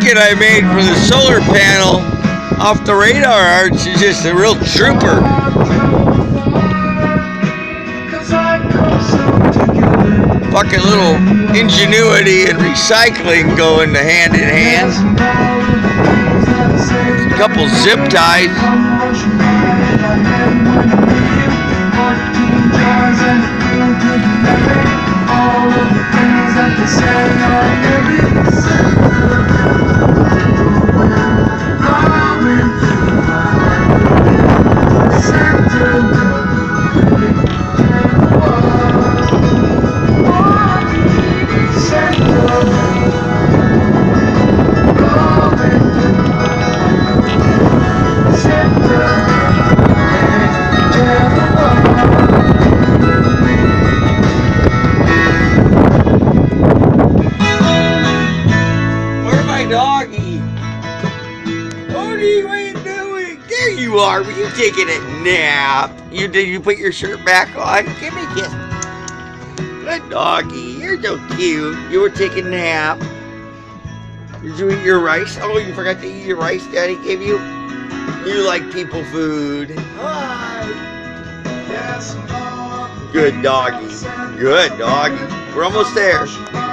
target I made for the solar panel off the radar arch is just a real trooper. Fucking little ingenuity and recycling going hand in hand. A couple zip ties. Doggy, what are you doing? There you are. Were you taking a nap? Did you put your shirt back on? Give me a kiss. Good doggy. You're so cute. You were taking a nap. Did you eat your rice? Oh, you forgot to eat your rice Daddy gave you? You like people food. Hi. Good doggy. Good doggy. We're almost there.